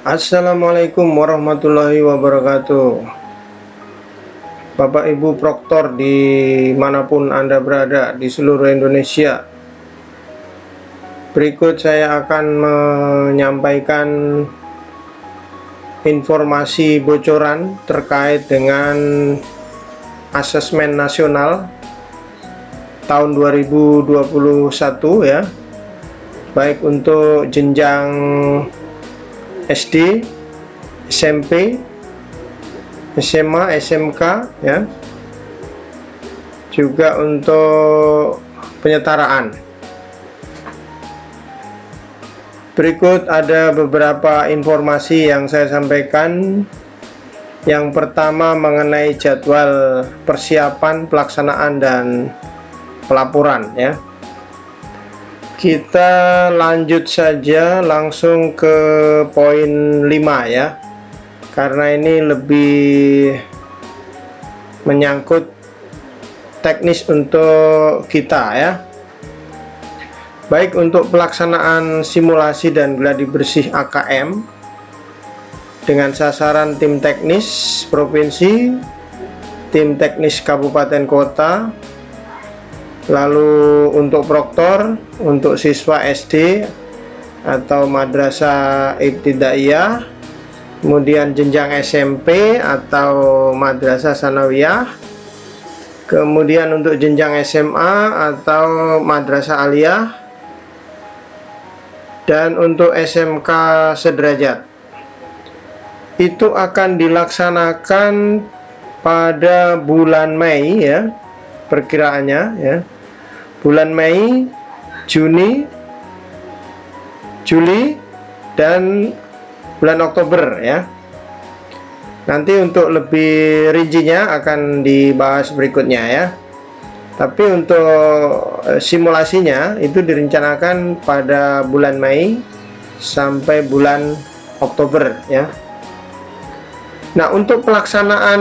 Assalamualaikum warahmatullahi wabarakatuh. Bapak Ibu Proktor dimanapun Anda berada di seluruh Indonesia, berikut saya akan menyampaikan informasi bocoran terkait dengan asesmen nasional tahun 2021 ya, baik untuk jenjang SD, SMP, SMA, SMK ya, juga untuk penyetaraan. Berikut ada beberapa informasi yang saya sampaikan. Yang pertama mengenai jadwal persiapan, pelaksanaan dan pelaporan ya. Kita lanjut saja langsung ke poin 5 ya, karena ini lebih menyangkut teknis untuk kita ya. Baik untuk pelaksanaan simulasi dan gladi bersih AKM dengan sasaran tim teknis provinsi, tim teknis kabupaten kota. Lalu untuk proktor, untuk siswa SD atau madrasah ibtidaiyah, kemudian jenjang SMP atau madrasah sanawiyah, kemudian untuk jenjang SMA atau madrasah aliyah, dan untuk SMK sederajat. Itu akan dilaksanakan pada bulan Mei ya, perkiraannya ya, bulan Mei, Juni, Juli, dan bulan Oktober ya. Nanti untuk lebih rincinya akan dibahas berikutnya ya. Tapi untuk simulasinya itu direncanakan pada bulan Mei sampai bulan Oktober ya. Nah, untuk pelaksanaan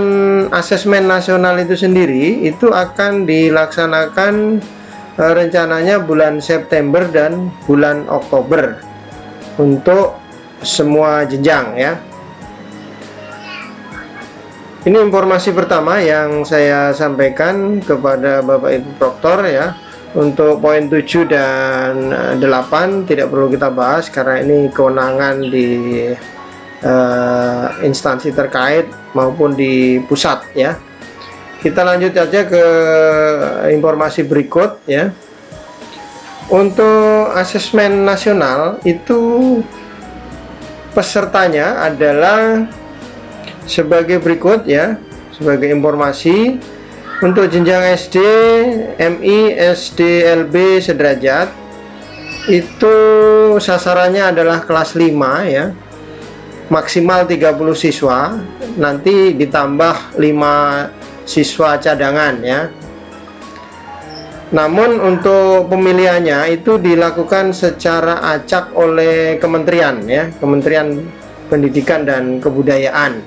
asesmen nasional itu sendiri itu akan dilaksanakan rencananya bulan September dan bulan Oktober untuk semua jenjang ya. Ini informasi pertama yang saya sampaikan kepada Bapak Ibu Proktor ya. Untuk poin 7 dan 8 tidak perlu kita bahas karena ini kewenangan di instansi terkait maupun di pusat ya. Kita lanjut saja ke informasi berikut ya. Untuk asesmen nasional itu pesertanya adalah sebagai berikut ya, sebagai informasi. Untuk jenjang SD, MI, SD, LB sederajat itu sasarannya adalah kelas 5 ya, maksimal 30 siswa, nanti ditambah 5 siswa cadangan ya. Namun untuk pemilihannya itu dilakukan secara acak oleh kementerian ya, Kementerian Pendidikan dan Kebudayaan.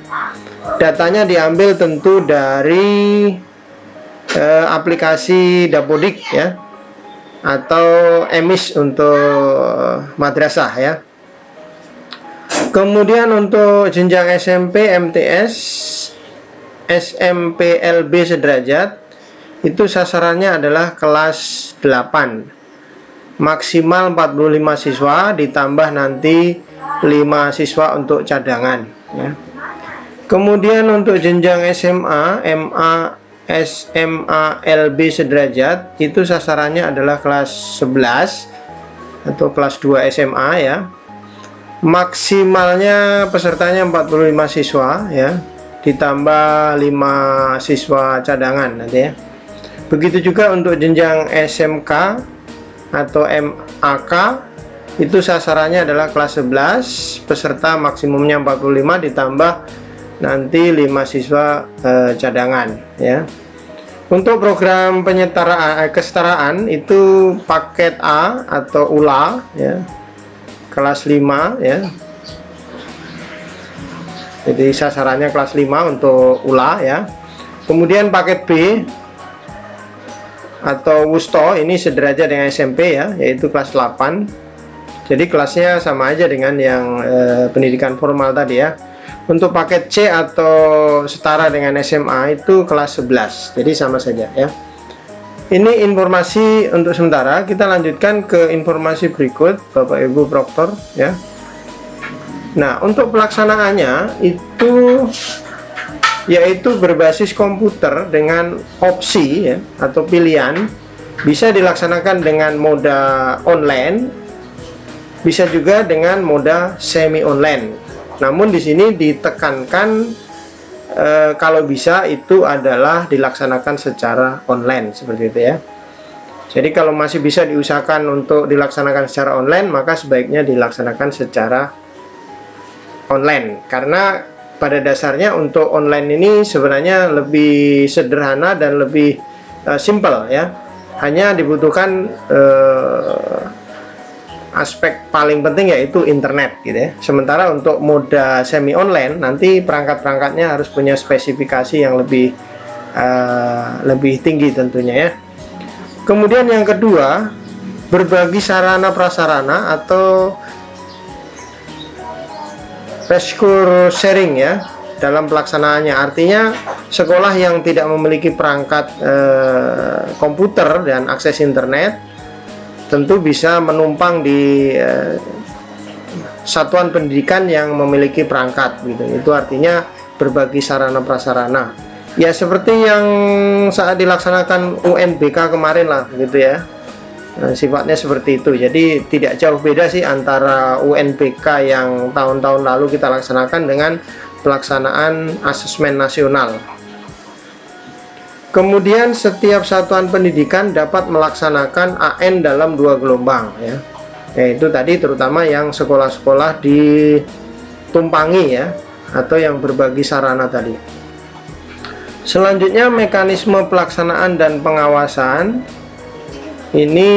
Datanya diambil tentu dari aplikasi Dapodik ya, atau EMIS untuk madrasah ya. Kemudian untuk jenjang SMP, MTS, SMP, LB sederajat itu sasarannya adalah kelas 8, maksimal 45 siswa ditambah nanti 5 siswa untuk cadangan ya. Kemudian untuk jenjang SMA, MA, SMA, LB sederajat itu sasarannya adalah kelas 11 atau kelas 2 SMA ya. Maksimalnya pesertanya 45 siswa ya, ditambah 5 siswa cadangan nanti ya. Begitu juga untuk jenjang SMK atau MAK itu sasarannya adalah kelas 11, peserta maksimumnya 45 ditambah nanti 5 siswa cadangan ya. Untuk program penyetaraan kesetaraan itu paket A atau ULA ya, kelas 5 ya. Jadi sasarannya kelas 5 untuk ULA ya. Kemudian paket B atau Wusto ini sederajat dengan SMP ya, yaitu kelas 8. Jadi kelasnya sama aja dengan yang pendidikan formal tadi ya. Untuk paket C atau setara dengan SMA itu kelas 11, jadi sama saja ya. Ini informasi untuk sementara. Kita lanjutkan ke informasi berikut, Bapak Ibu Proktor ya. Nah, untuk pelaksanaannya itu yaitu berbasis komputer dengan opsi ya, atau pilihan. Bisa dilaksanakan dengan moda online, bisa juga dengan moda semi online. Namun di sini ditekankan kalau bisa itu adalah dilaksanakan secara online seperti itu ya. Jadi kalau masih bisa diusahakan untuk dilaksanakan secara online, maka sebaiknya dilaksanakan secara online. Karena pada dasarnya untuk online ini sebenarnya lebih sederhana dan lebih simple ya. Hanya dibutuhkan aspek paling penting yaitu internet gitu ya. Sementara untuk moda semi online nanti perangkat-perangkatnya harus punya spesifikasi yang lebih tinggi tentunya ya. Kemudian yang kedua, berbagi sarana prasarana atau rescue sharing ya dalam pelaksanaannya. Artinya sekolah yang tidak memiliki perangkat komputer dan akses internet tentu bisa menumpang di satuan pendidikan yang memiliki perangkat gitu. Itu artinya berbagi sarana prasarana. Ya seperti yang saat dilaksanakan UNBK kemarin lah gitu ya. Sifatnya seperti itu. Jadi tidak jauh beda sih antara UNBK yang tahun-tahun lalu kita laksanakan dengan pelaksanaan asesmen nasional. Kemudian setiap satuan pendidikan dapat melaksanakan AN dalam 2 gelombang ya. Yaitu tadi terutama yang sekolah-sekolah ditumpangi ya, atau yang berbagi sarana tadi. Selanjutnya mekanisme pelaksanaan dan pengawasan. Ini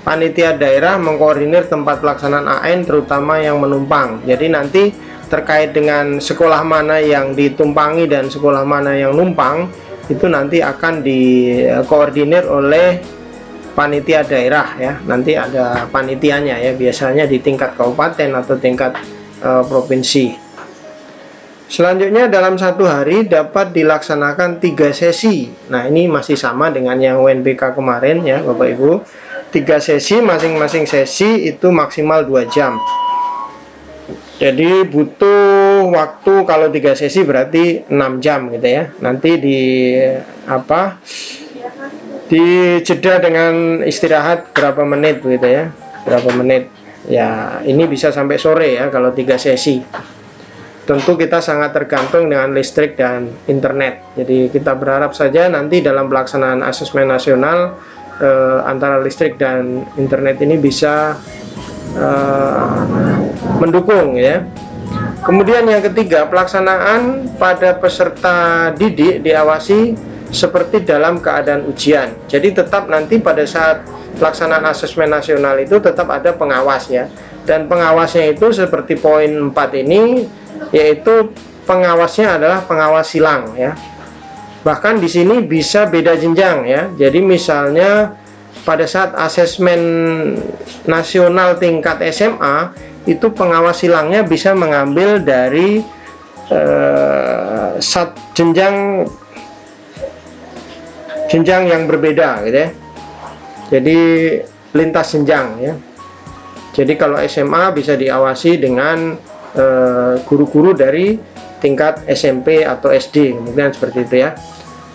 panitia daerah mengkoordinir tempat pelaksanaan AN terutama yang menumpang. Jadi nanti terkait dengan sekolah mana yang ditumpangi dan sekolah mana yang numpang, itu nanti akan dikoordinir oleh panitia daerah ya. Nanti ada panitianya ya, biasanya di tingkat kabupaten atau tingkat provinsi. Selanjutnya dalam 1 hari dapat dilaksanakan 3 sesi. Nah ini masih sama dengan yang UNBK kemarin ya Bapak Ibu. 3 sesi, masing-masing sesi itu maksimal 2 jam. Jadi butuh waktu kalau 3 sesi berarti 6 jam gitu ya. Nanti dijeda dengan istirahat berapa menit gitu ya. Berapa menit. Ya, ini bisa sampai sore ya kalau 3 sesi. Tentu kita sangat tergantung dengan listrik dan internet. Jadi kita berharap saja nanti dalam pelaksanaan asesmen nasional antara listrik dan internet ini bisa mendukung ya. Kemudian yang ketiga, pelaksanaan pada peserta didik diawasi seperti dalam keadaan ujian. Jadi tetap nanti pada saat pelaksanaan asesmen nasional itu tetap ada pengawas ya. Dan pengawasnya itu seperti poin 4 ini, yaitu pengawasnya adalah pengawas silang ya. Bahkan di sini bisa beda jenjang ya. Jadi misalnya pada saat asesmen nasional tingkat SMA itu pengawas silangnya bisa mengambil dari jenjang yang berbeda gitu ya. Jadi lintas jenjang ya. Jadi kalau SMA bisa diawasi dengan guru-guru dari tingkat SMP atau SD, kemudian seperti itu ya.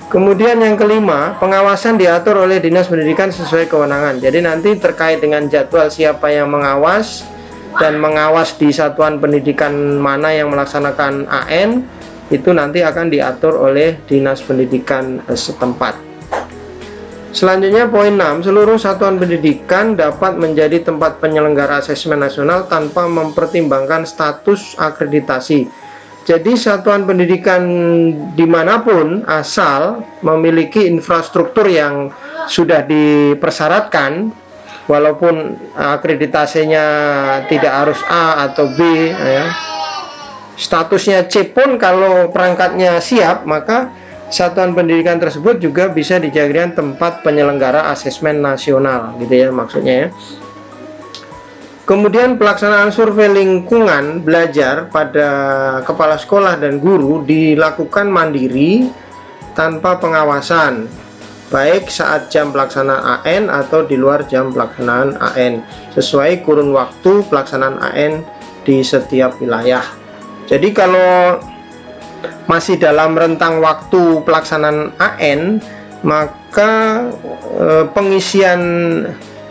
Kemudian yang kelima, pengawasan diatur oleh Dinas Pendidikan sesuai kewenangan. Jadi nanti terkait dengan jadwal siapa yang mengawas dan mengawas di satuan pendidikan mana yang melaksanakan AN, itu nanti akan diatur oleh Dinas Pendidikan setempat. Selanjutnya poin 6, seluruh satuan pendidikan dapat menjadi tempat penyelenggara asesmen nasional tanpa mempertimbangkan status akreditasi. Jadi satuan pendidikan dimanapun asal memiliki infrastruktur yang sudah dipersyaratkan, walaupun akreditasinya tidak harus A atau B ya. Statusnya C pun kalau perangkatnya siap, maka satuan pendidikan tersebut juga bisa dijadikan tempat penyelenggara asesmen nasional gitu ya maksudnya ya. Kemudian pelaksanaan survei lingkungan belajar pada kepala sekolah dan guru dilakukan mandiri tanpa pengawasan, baik saat jam pelaksanaan AN atau di luar jam pelaksanaan AN, sesuai kurun waktu pelaksanaan AN di setiap wilayah. Jadi kalau masih dalam rentang waktu pelaksanaan AN, maka pengisian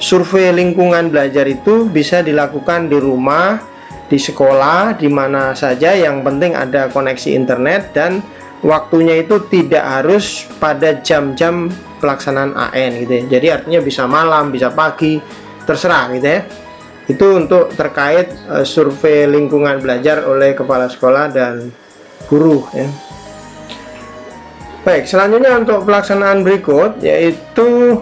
survei lingkungan belajar itu bisa dilakukan di rumah, di sekolah, di mana saja, yang penting ada koneksi internet, dan waktunya itu tidak harus pada jam-jam pelaksanaan AN gitu ya. Jadi artinya bisa malam, bisa pagi, terserah gitu ya. Itu untuk terkait survei lingkungan belajar oleh kepala sekolah dan guru ya. Baik, selanjutnya untuk pelaksanaan berikut, yaitu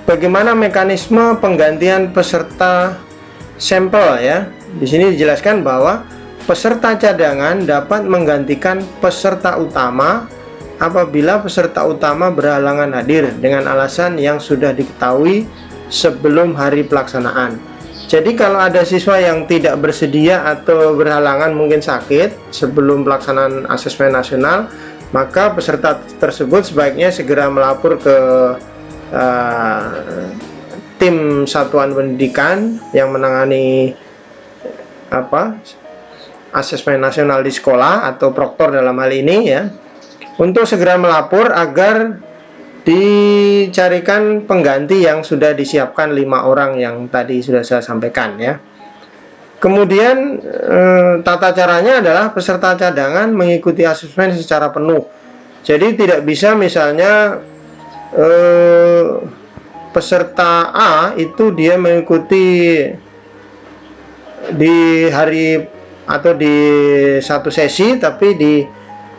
bagaimana mekanisme penggantian peserta sampel ya. Di sini dijelaskan bahwa peserta cadangan dapat menggantikan peserta utama apabila peserta utama berhalangan hadir dengan alasan yang sudah diketahui sebelum hari pelaksanaan. Jadi kalau ada siswa yang tidak bersedia atau berhalangan, mungkin sakit sebelum pelaksanaan asesmen nasional, maka peserta tersebut sebaiknya segera melapor ke tim satuan pendidikan yang menangani asesmen nasional di sekolah atau proktor dalam hal ini ya, untuk segera melapor agar dicarikan pengganti yang sudah disiapkan 5 orang yang tadi sudah saya sampaikan ya. Kemudian tata caranya adalah peserta cadangan mengikuti asesmen secara penuh. Jadi tidak bisa misalnya peserta A itu dia mengikuti di hari atau di satu sesi, tapi di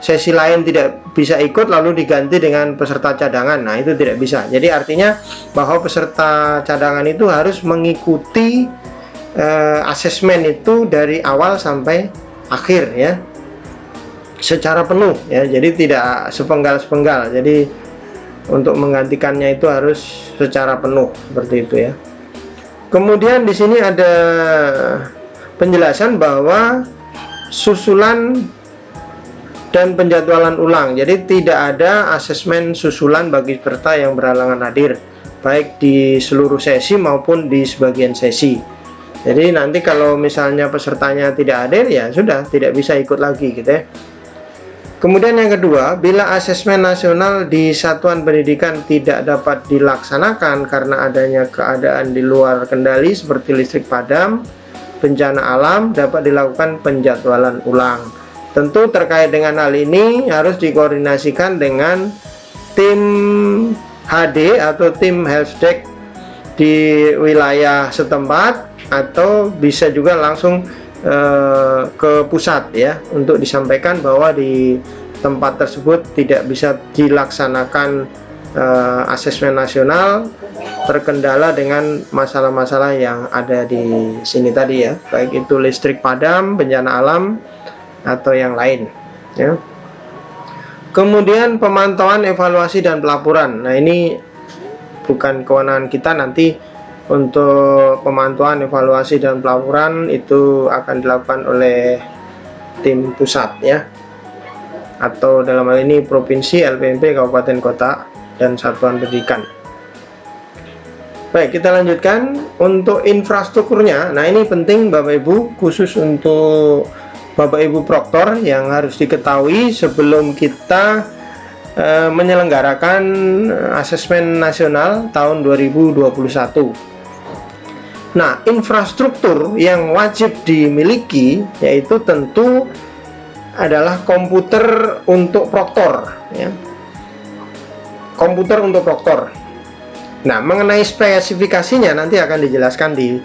sesi lain tidak bisa ikut lalu diganti dengan peserta cadangan. Nah, itu tidak bisa. Jadi artinya bahwa peserta cadangan itu harus mengikuti asesmen itu dari awal sampai akhir ya, secara penuh ya. Jadi tidak sepenggal-sepenggal. Jadi untuk menggantikannya itu harus secara penuh seperti itu ya. Kemudian di sini ada penjelasan bahwa susulan dan penjadwalan ulang. Jadi tidak ada asesmen susulan bagi peserta yang berhalangan hadir, baik di seluruh sesi maupun di sebagian sesi. Jadi nanti kalau misalnya pesertanya tidak hadir, ya sudah tidak bisa ikut lagi gitu ya. Kemudian yang kedua, bila asesmen nasional di satuan pendidikan tidak dapat dilaksanakan karena adanya keadaan di luar kendali seperti listrik padam, bencana alam, dapat dilakukan penjadwalan ulang. Tentu terkait dengan hal ini harus dikoordinasikan dengan tim HD atau tim helpdesk di wilayah setempat, atau bisa juga langsung ke pusat ya, untuk disampaikan bahwa di tempat tersebut tidak bisa dilaksanakan asesmen nasional, terkendala dengan masalah-masalah yang ada di sini tadi ya, baik itu listrik padam, bencana alam, atau yang lain ya. Kemudian pemantauan, evaluasi, dan pelaporan. Nah, ini bukan kewenangan kita. Nanti untuk pemantauan, evaluasi, dan pelaporan itu akan dilakukan oleh tim pusat ya, atau dalam hal ini provinsi, LPMP, kabupaten, kota, dan satuan pendidikan. Baik, kita lanjutkan untuk infrastrukturnya. Nah, ini penting Bapak Ibu, khusus untuk Bapak Ibu proktor yang harus diketahui sebelum kita menyelenggarakan asesmen nasional tahun 2021. Nah, infrastruktur yang wajib dimiliki yaitu tentu adalah komputer untuk proktor ya. Komputer untuk proktor. Nah, mengenai spesifikasinya nanti akan dijelaskan di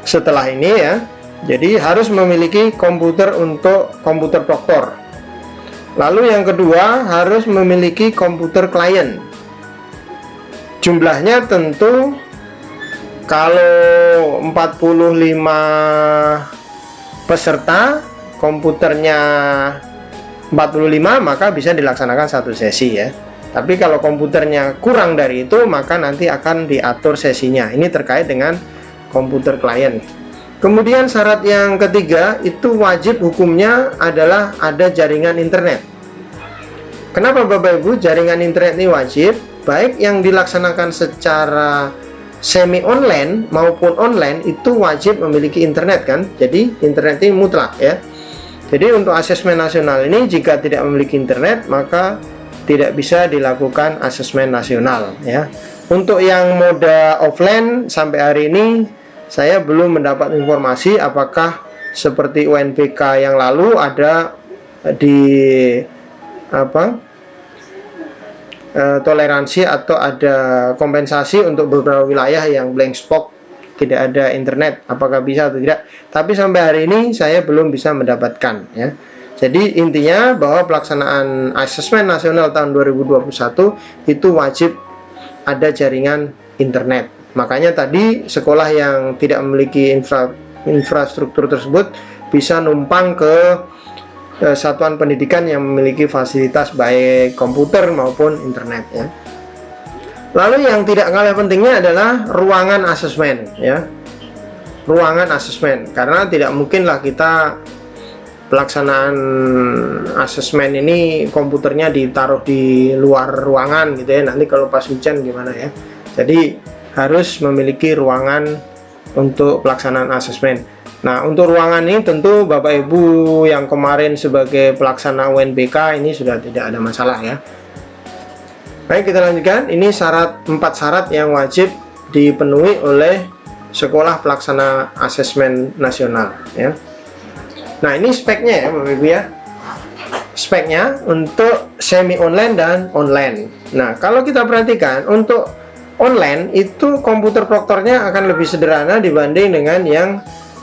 setelah ini ya. Jadi harus memiliki komputer untuk komputer proktor. Lalu yang kedua, harus memiliki komputer klien. Jumlahnya tentu kalau 45 peserta, komputernya 45, maka bisa dilaksanakan satu sesi ya. Tapi kalau komputernya kurang dari itu, maka nanti akan diatur sesinya. Ini terkait dengan komputer klien. Kemudian syarat yang ketiga itu wajib hukumnya adalah ada jaringan internet. Kenapa Bapak Ibu jaringan internet ini wajib? Baik yang dilaksanakan secara semi online maupun online itu wajib memiliki internet kan. Jadi internet ini mutlak ya. Jadi untuk asesmen nasional ini jika tidak memiliki internet maka tidak bisa dilakukan asesmen nasional ya. Untuk yang moda offline sampai hari ini saya belum mendapat informasi apakah seperti UNBK yang lalu ada di toleransi atau ada kompensasi untuk beberapa wilayah yang blank spot tidak ada internet, apakah bisa atau tidak. Tapi sampai hari ini saya belum bisa mendapatkan ya. Jadi intinya bahwa pelaksanaan asesmen nasional tahun 2021 itu wajib ada jaringan internet. Makanya tadi sekolah yang tidak memiliki infrastruktur tersebut bisa numpang ke satuan pendidikan yang memiliki fasilitas baik komputer maupun internet ya. Lalu yang tidak kalah pentingnya adalah ruangan asesmen ya. Ruangan asesmen, karena tidak mungkinlah kita pelaksanaan asesmen ini komputernya ditaruh di luar ruangan gitu ya, nanti kalau pas hujan gimana ya. Jadi harus memiliki ruangan untuk pelaksanaan asesmen. Nah untuk ruangan ini tentu Bapak Ibu yang kemarin sebagai pelaksana UNBK ini sudah tidak ada masalah ya. Baik, kita lanjutkan. Ini 4 syarat yang wajib dipenuhi oleh sekolah pelaksana asesmen nasional ya. Nah ini speknya ya Bapak Ibu ya. Speknya untuk semi online dan online. Nah kalau kita perhatikan untuk online itu komputer proktornya akan lebih sederhana dibanding dengan yang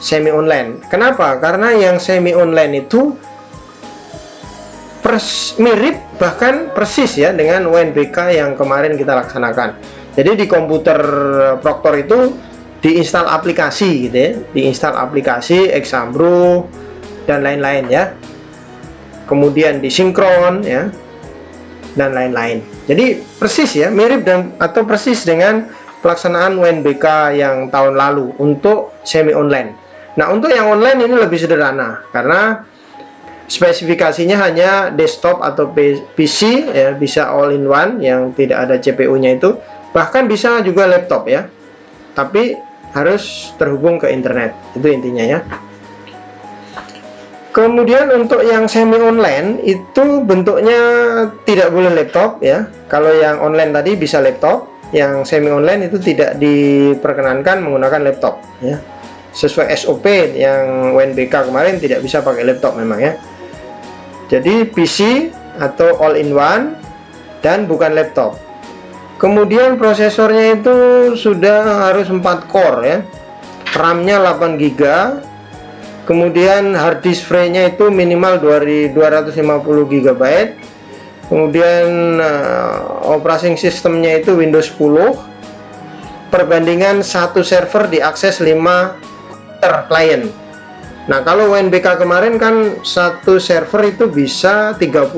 semi online. Kenapa? Karena yang semi online itu mirip bahkan persis ya dengan UNBK yang kemarin kita laksanakan. Jadi di komputer proktor itu diinstal aplikasi gitu ya, diinstal aplikasi Exambro dan lain-lain ya, kemudian disinkron ya, dan lain-lain. Jadi persis ya, mirip dan atau persis dengan pelaksanaan UNBK yang tahun lalu untuk semi online. Nah untuk yang online ini lebih sederhana karena spesifikasinya hanya desktop atau PC ya, bisa all in one yang tidak ada CPU-nya itu, bahkan bisa juga laptop ya, tapi harus terhubung ke internet, itu intinya ya. Kemudian untuk yang semi online itu bentuknya tidak boleh laptop ya. Kalau yang online tadi bisa laptop, yang semi online itu tidak diperkenankan menggunakan laptop ya. Sesuai SOP yang UNBK kemarin tidak bisa pakai laptop memang ya. Jadi PC atau all in one dan bukan laptop. Kemudian prosesornya itu sudah harus 4 core ya. RAM-nya 8 GB. Kemudian hard disk free-nya itu minimal 250 GB. Kemudian operating sistemnya itu Windows 10. Perbandingan satu server diakses 5 klien. Nah, kalau UNBK kemarin kan satu server itu bisa 30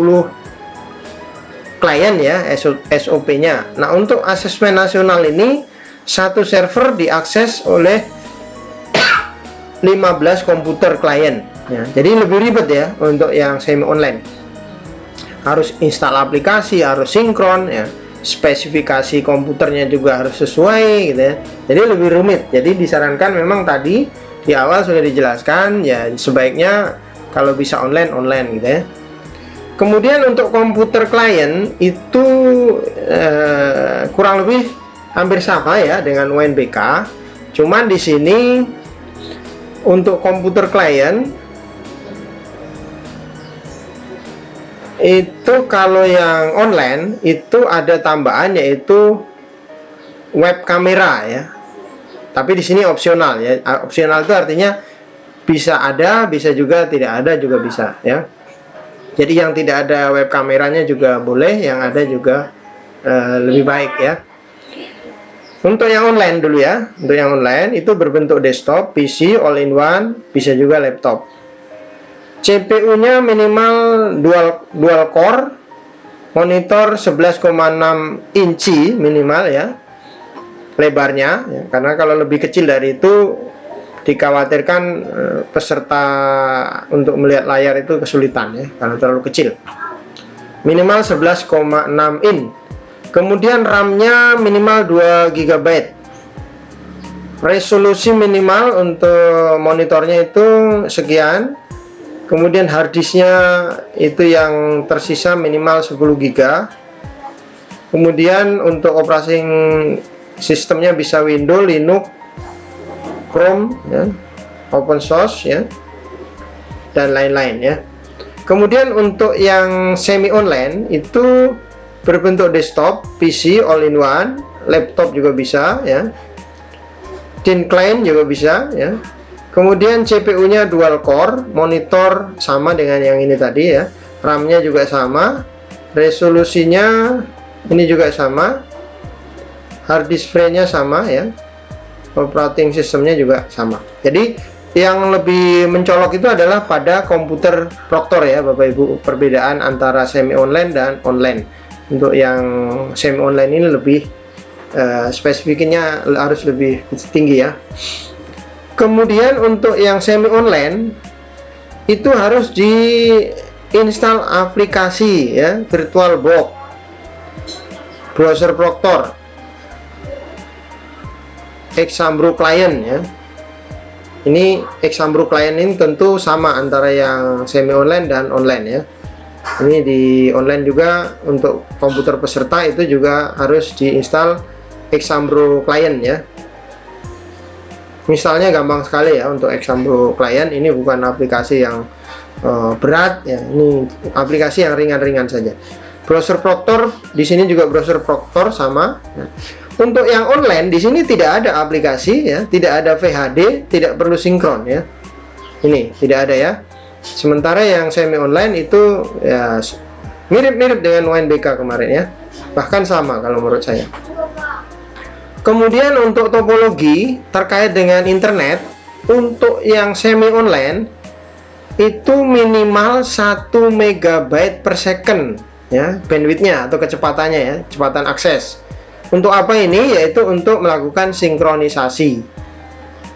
klien ya SOP-nya. Nah, untuk asesmen nasional ini satu server diakses oleh 15 komputer klien ya. Jadi lebih ribet ya untuk yang semi online. Harus install aplikasi, harus sinkron ya. Spesifikasi komputernya juga harus sesuai gitu ya. Jadi lebih rumit. Jadi disarankan memang tadi di awal sudah dijelaskan ya, sebaiknya kalau bisa online gitu ya. Kemudian untuk komputer klien itu kurang lebih hampir sama ya dengan UNBK. Cuman di sini untuk komputer klien itu kalau yang online itu ada tambahan yaitu web kamera ya. Tapi di sini opsional ya. Opsional itu artinya bisa ada, bisa juga tidak ada juga bisa ya. Jadi yang tidak ada web kameranya juga boleh, yang ada juga lebih baik ya. Untuk yang online dulu ya. Untuk yang online itu berbentuk desktop, PC, all in one, bisa juga laptop. CPU-nya minimal dual core, monitor 11,6 inci minimal ya. lebarnya ya, karena kalau lebih kecil dari itu dikhawatirkan peserta untuk melihat layar itu kesulitan ya, karena terlalu kecil. Minimal 11,6 in. Kemudian RAM-nya minimal 2 GB. Resolusi minimal untuk monitornya itu sekian. Kemudian harddisknya itu yang tersisa minimal 10 GB. Kemudian untuk operating sistemnya bisa Windows, Linux, Chrome ya, open source ya, dan lain-lain ya. Kemudian untuk yang semi online itu berbentuk desktop, PC all in one, laptop juga bisa ya, thin client juga bisa ya. Kemudian CPU-nya dual core, monitor sama dengan yang ini tadi ya, RAM-nya juga sama, resolusinya ini juga sama, hard disk free-nya sama ya, operating sistemnya juga sama. Jadi yang lebih mencolok itu adalah pada komputer Proctor ya Bapak Ibu, perbedaan antara semi online dan online. Untuk yang semi online ini lebih spesifiknya harus lebih tinggi ya. Kemudian untuk yang semi online itu harus diinstal aplikasi ya, VirtualBox, browser Proctor, Exambro Client ya. Ini Exambro Client ini tentu sama antara yang semi online dan online ya. Ini di online juga untuk komputer peserta itu juga harus diinstal Exambro Client ya. Misalnya gampang sekali ya untuk Exambro Client, ini bukan aplikasi yang berat ya, ini aplikasi yang ringan-ringan saja. Browser Proctor di sini juga browser Proctor sama. Ya. Untuk yang online di sini tidak ada aplikasi ya, tidak ada VHD, tidak perlu sinkron ya. Ini tidak ada ya. Sementara yang semi online itu ya mirip-mirip dengan UNBK kemarin ya. Bahkan sama kalau menurut saya. Kemudian untuk topologi terkait dengan internet, untuk yang semi online itu minimal 1 MB per second ya, bandwidthnya atau kecepatannya ya, kecepatan akses. Untuk apa ini? Yaitu untuk melakukan sinkronisasi.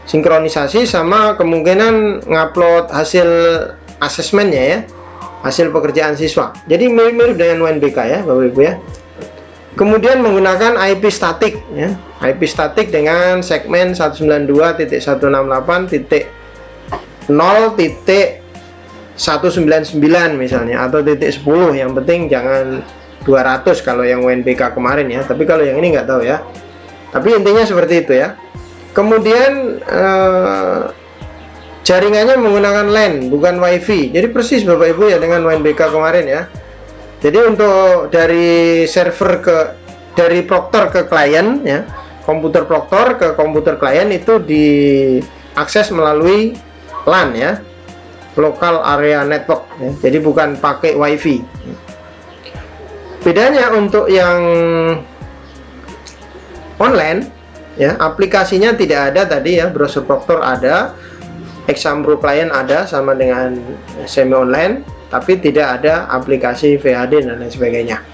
Sinkronisasi sama kemungkinan ngupload hasil asesmennya ya, hasil pekerjaan siswa. Jadi mirip-mirip dengan UNBK ya Bapak Ibu ya. Kemudian menggunakan IP statik ya, IP statik dengan segmen 192.168.0.199 misalnya, atau titik 10, yang penting jangan 200 kalau yang UNBK kemarin ya, tapi kalau yang ini nggak tahu ya. Tapi intinya seperti itu ya. Kemudian jaringannya menggunakan LAN bukan WiFi, jadi persis Bapak Ibu ya dengan UNBK kemarin ya. Jadi untuk dari dari Proctor ke klien ya, komputer Proctor ke komputer klien itu diakses melalui LAN ya, Local Area Network ya. Jadi bukan pakai WiFi. Bedanya untuk yang online ya, aplikasinya tidak ada tadi ya, browser Proctor ada, Exambro Client ada sama dengan semi online, tapi tidak ada aplikasi VHD dan lain sebagainya.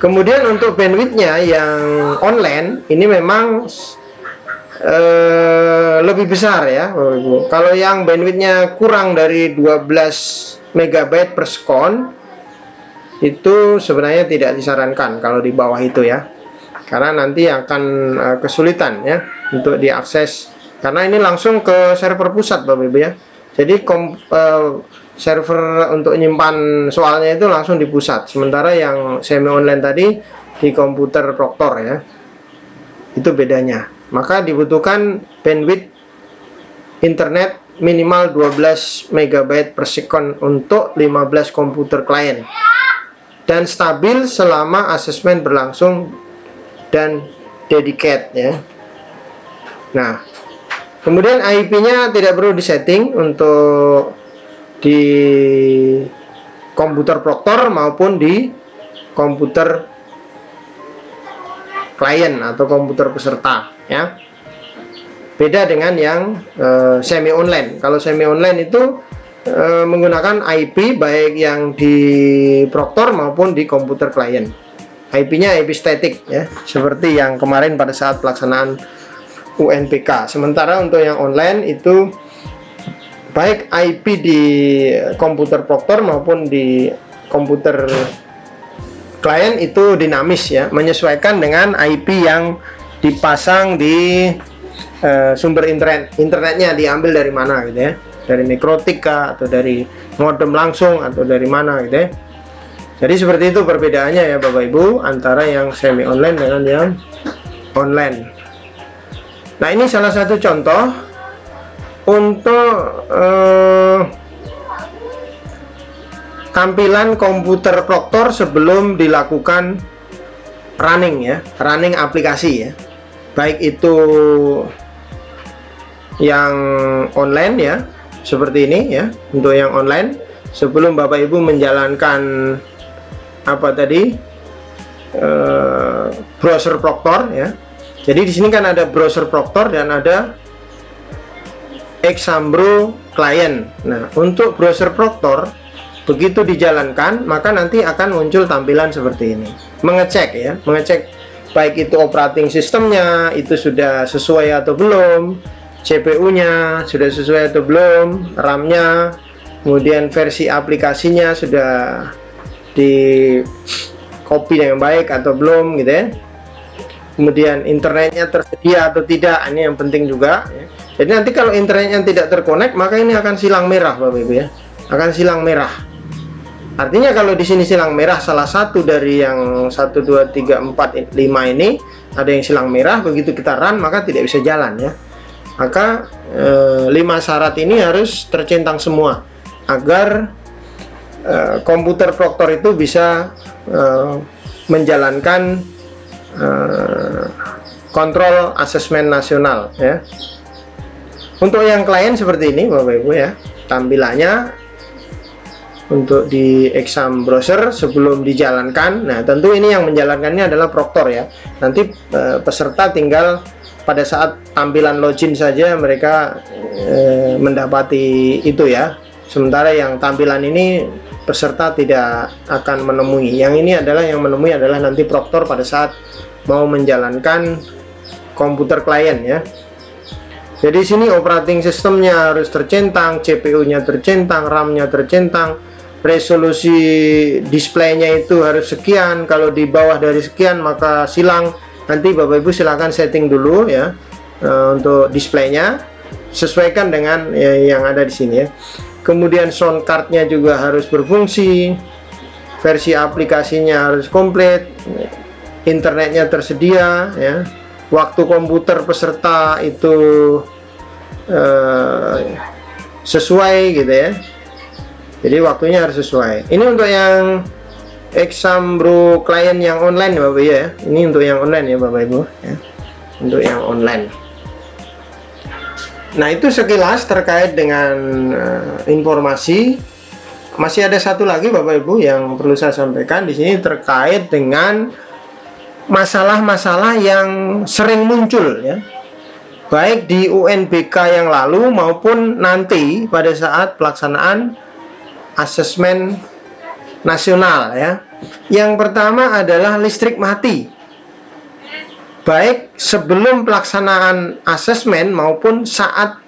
Kemudian untuk bandwidthnya yang online ini memang lebih besar ya Bapak Ibu. Kalau yang bandwidthnya kurang dari 12 MB per second itu sebenarnya tidak disarankan kalau di bawah itu ya, karena nanti akan kesulitan ya untuk diakses, karena ini langsung ke server pusat Bapak Ibu ya. Jadi server untuk nyimpan soalnya itu langsung di pusat, sementara yang semi online tadi di komputer Proctor ya. Itu bedanya. Maka dibutuhkan bandwidth internet minimal 12 MB per second untuk 15 komputer klien, dan stabil selama asesmen berlangsung dan dedicate ya. Nah, kemudian IP-nya tidak perlu disetting untuk di komputer Proctor maupun di komputer klien atau komputer peserta ya. Beda dengan yang semi online. Kalau semi online itu menggunakan IP baik yang di Proctor maupun di komputer klien. IP-nya IP statik ya, seperti yang kemarin pada saat pelaksanaan UNBK. Sementara untuk yang online itu baik IP di komputer Proctor maupun di komputer klien itu dinamis ya, menyesuaikan dengan IP yang dipasang di sumber internetnya, diambil dari mana gitu ya, dari Mikrotik atau dari modem langsung atau dari mana gitu ya. Jadi seperti itu perbedaannya ya Bapak Ibu antara yang semi online dengan yang online. Nah, ini salah satu contoh untuk tampilan komputer Proctor sebelum dilakukan running ya, running aplikasi ya. Baik itu yang online ya, seperti ini ya, untuk yang online sebelum Bapak Ibu menjalankan apa tadi, browser Proctor ya. Jadi di sini kan ada browser Proctor dan ada Exambro client. Nah, untuk browser Proctor begitu dijalankan maka nanti akan muncul tampilan seperti ini. Mengecek ya, mengecek baik itu operating sistemnya itu sudah sesuai atau belum, CPU-nya sudah sesuai atau belum, RAM-nya, kemudian versi aplikasinya sudah di copy dengan baik atau belum gitu ya, kemudian internetnya tersedia atau tidak, ini yang penting juga ya. Jadi nanti kalau internetnya tidak terkonek maka ini akan silang merah Bapak Ibu ya, akan silang merah. Artinya kalau di sini silang merah salah satu dari yang 1, 2, 3, 4, 5 ini ada yang silang merah, begitu kita run maka tidak bisa jalan ya. Maka 5 syarat ini harus tercentang semua agar komputer Proctor itu bisa menjalankan kontrol asesmen nasional ya. Untuk yang klien seperti ini Bapak Ibu ya, tampilannya untuk di exam browser sebelum dijalankan. Nah, tentu ini yang menjalankannya adalah Proctor ya. Nanti peserta tinggal pada saat tampilan login saja mereka mendapati itu ya. Sementara yang tampilan ini peserta tidak akan menemui. Yang ini adalah yang menemui adalah nanti Proctor pada saat mau menjalankan komputer klien ya. Jadi sini operating sistemnya harus tercentang, CPU-nya tercentang, RAM-nya tercentang, resolusi displaynya itu harus sekian. Kalau di bawah dari sekian maka silang. Nanti Bapak Ibu silakan setting dulu ya untuk displaynya, sesuaikan dengan yang ada di sini ya. Kemudian sound cardnya juga harus berfungsi, versi aplikasinya harus komplit, internetnya tersedia ya, waktu komputer peserta itu sesuai gitu ya. Jadi waktunya harus sesuai. Ini untuk yang Exambro client yang online ya Bapak ya. Ini untuk yang online ya Bapak Ibu ya. Untuk yang online. Nah, itu sekilas terkait dengan informasi. Masih ada satu lagi Bapak Ibu yang perlu saya sampaikan di sini terkait dengan masalah-masalah yang sering muncul ya. Baik di UNBK yang lalu maupun nanti pada saat pelaksanaan asesmen nasional ya. Yang pertama adalah listrik mati. Baik sebelum pelaksanaan asesmen maupun saat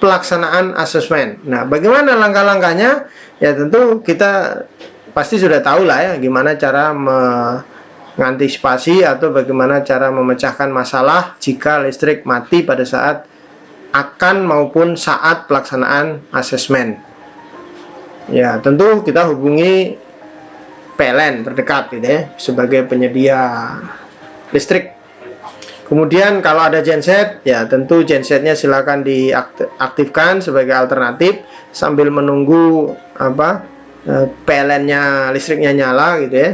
pelaksanaan asesmen. Nah, bagaimana langkah-langkahnya? Ya tentu kita pasti sudah tahu lah ya gimana cara mengantisipasi atau bagaimana cara memecahkan masalah jika listrik mati pada saat akan maupun saat pelaksanaan asesmen. Ya, tentu kita hubungi PLN terdekat gitu ya, sebagai penyedia listrik. Kemudian kalau ada genset, ya tentu gensetnya silakan diaktifkan sebagai alternatif sambil menunggu PLN-nya, listriknya nyala gitu ya.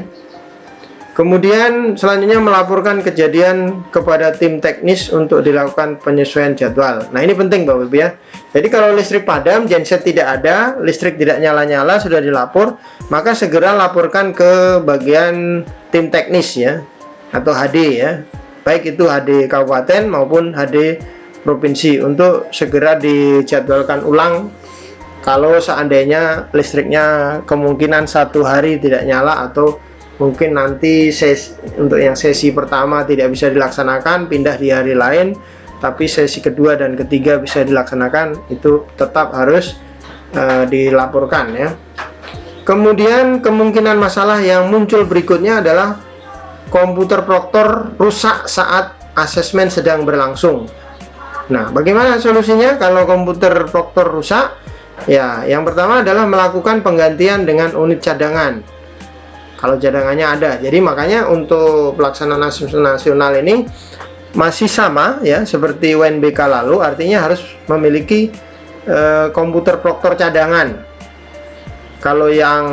Kemudian selanjutnya melaporkan kejadian kepada tim teknis untuk dilakukan penyesuaian jadwal. Nah, ini penting Bapak Ibu ya. Jadi kalau listrik padam, genset tidak ada, listrik tidak nyala-nyala, sudah dilapor, maka segera laporkan ke bagian tim teknis ya, atau HD ya. Baik itu HD kabupaten maupun HD provinsi untuk segera dijadwalkan ulang kalau seandainya listriknya kemungkinan 1 hari tidak nyala atau mungkin nanti untuk yang sesi pertama tidak bisa dilaksanakan, pindah di hari lain, tapi sesi kedua dan ketiga bisa dilaksanakan, itu tetap harus dilaporkan ya. Kemudian kemungkinan masalah yang muncul berikutnya adalah komputer proktor rusak saat asesmen sedang berlangsung. Nah, bagaimana solusinya kalau komputer proktor rusak? Ya, yang pertama adalah melakukan penggantian dengan unit cadangan kalau cadangannya ada. Jadi makanya untuk pelaksanaan asesmen nasional ini masih sama ya seperti UNBK lalu, artinya harus memiliki komputer proktor cadangan. Kalau yang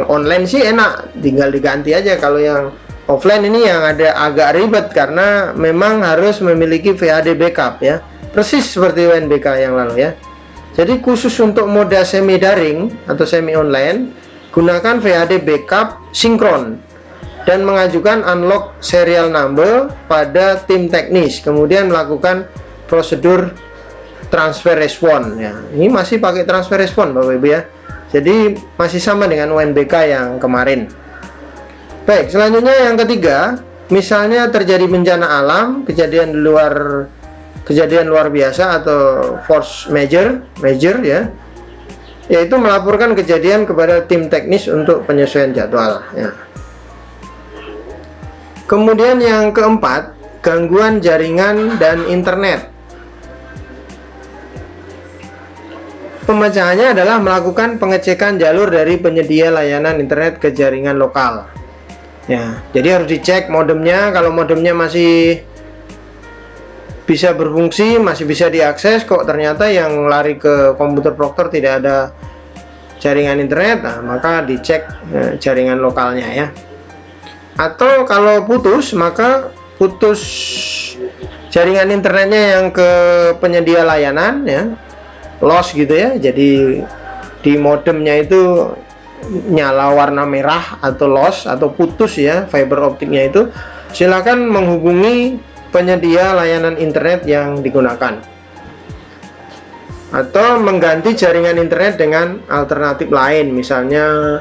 online sih enak, tinggal diganti aja. Kalau yang offline ini yang ada agak ribet karena memang harus memiliki VHD backup ya, persis seperti UNBK yang lalu ya. Jadi khusus untuk moda semi daring atau semi online, gunakan VHD backup sinkron dan mengajukan unlock serial number pada tim teknis, kemudian melakukan prosedur transfer respon ya. Ini masih pakai transfer respon Bapak Ibu ya, jadi masih sama dengan UNBK yang kemarin. Baik, selanjutnya yang ketiga, misalnya terjadi bencana alam, kejadian luar biasa atau force major ya, yaitu melaporkan kejadian kepada tim teknis untuk penyesuaian jadwal ya. Kemudian yang keempat, gangguan jaringan dan internet. Pemecahannya adalah melakukan pengecekan jalur dari penyedia layanan internet ke jaringan lokal ya. Jadi harus dicek modemnya, kalau modemnya masih bisa berfungsi, masih bisa diakses, kok ternyata yang lari ke komputer proktor tidak ada jaringan internet, nah, maka dicek jaringan lokalnya ya. Atau kalau putus, maka putus jaringan internetnya yang ke penyedia layanan ya, loss gitu ya. Jadi di modemnya itu nyala warna merah atau loss atau putus ya fiber optiknya itu, silakan menghubungi penyedia layanan internet yang digunakan atau mengganti jaringan internet dengan alternatif lain, misalnya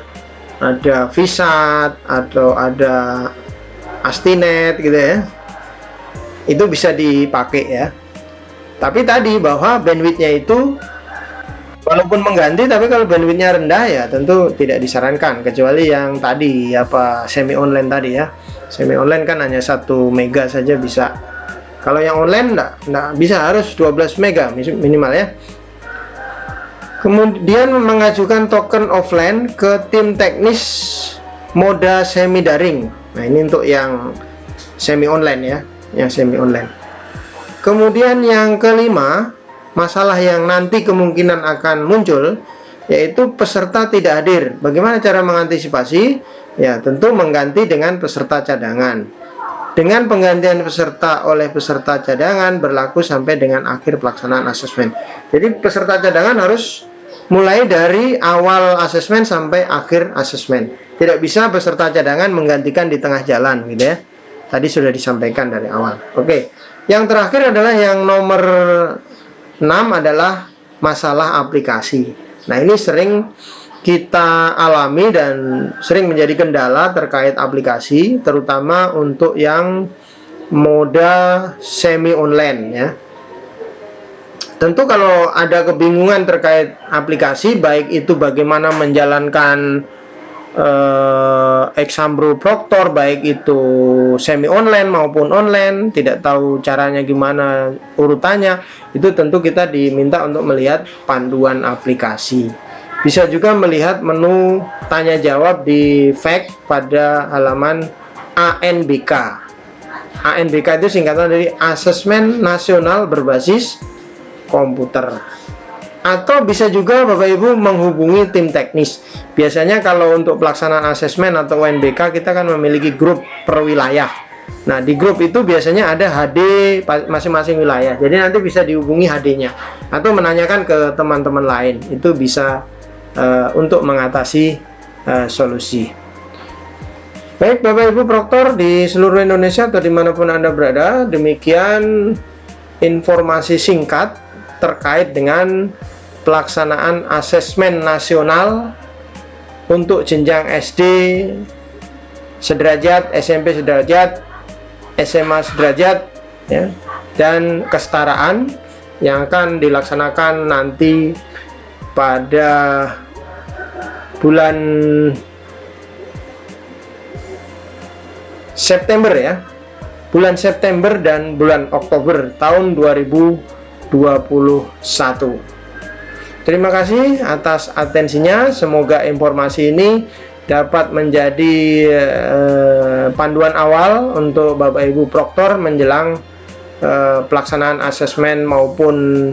ada Vsat atau ada Astinet gitu ya, itu bisa dipakai ya. Tapi tadi bahwa bandwidthnya itu walaupun mengganti, tapi kalau bandwidthnya rendah ya tentu tidak disarankan, kecuali yang tadi apa semi online tadi ya. Semi online kan hanya 1 mega saja bisa. Kalau yang online enggak bisa, harus 12 mega minimal ya. Kemudian mengajukan token offline ke tim teknis moda semi daring. Nah, ini untuk yang semi online ya, yang semi online. Kemudian yang kelima, masalah yang nanti kemungkinan akan muncul, yaitu peserta tidak hadir. Bagaimana cara mengantisipasi? Ya, tentu mengganti dengan peserta cadangan. Dengan penggantian peserta oleh peserta cadangan berlaku sampai dengan akhir pelaksanaan asesmen. Jadi peserta cadangan harus mulai dari awal asesmen sampai akhir asesmen. Tidak bisa peserta cadangan menggantikan di tengah jalan gitu ya. Tadi sudah disampaikan dari awal. Oke. Yang terakhir adalah yang nomor 6 adalah masalah aplikasi. Nah, ini sering kita alami dan sering menjadi kendala terkait aplikasi, terutama untuk yang moda semi online ya. Tentu kalau ada kebingungan terkait aplikasi, baik itu bagaimana menjalankan Exambro Proctor, baik itu semi online maupun online, tidak tahu caranya gimana urutannya, itu tentu kita diminta untuk melihat panduan aplikasi. Bisa juga melihat menu tanya jawab di FAQ pada halaman ANBK. ANBK itu singkatan dari Asesmen Nasional Berbasis Komputer. Atau bisa juga Bapak Ibu menghubungi tim teknis. Biasanya kalau untuk pelaksanaan asesmen atau UNBK kita kan memiliki grup per wilayah. Nah, di grup itu biasanya ada HD masing-masing wilayah. Jadi nanti bisa dihubungi HD-nya atau menanyakan ke teman-teman lain. Itu bisa untuk mengatasi solusi. Baik Bapak Ibu Proktor di seluruh Indonesia atau dimanapun Anda berada, demikian informasi singkat terkait dengan pelaksanaan asesmen nasional untuk jenjang SD, sederajat, SMP sederajat, SMA sederajat, ya, dan kesetaraan yang akan dilaksanakan nanti pada bulan September, ya, bulan September dan bulan Oktober tahun 2021. Terima kasih atas atensinya. Semoga informasi ini dapat menjadi panduan awal untuk Bapak Ibu Proktor menjelang pelaksanaan asesmen maupun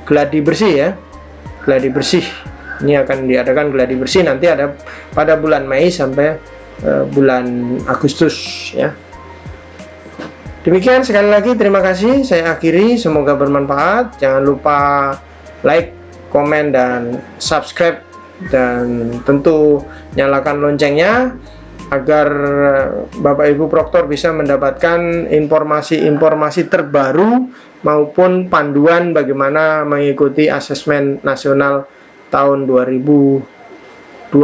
gladi bersih, ya. Gladi bersih ini akan diadakan gladi bersih nanti ada pada bulan Mei sampai bulan Agustus, ya. Demikian, sekali lagi terima kasih, saya akhiri, semoga bermanfaat. Jangan lupa like, komen, dan subscribe, dan tentu nyalakan loncengnya agar Bapak Ibu Proktor bisa mendapatkan informasi-informasi terbaru maupun panduan bagaimana mengikuti asesmen nasional tahun 2021.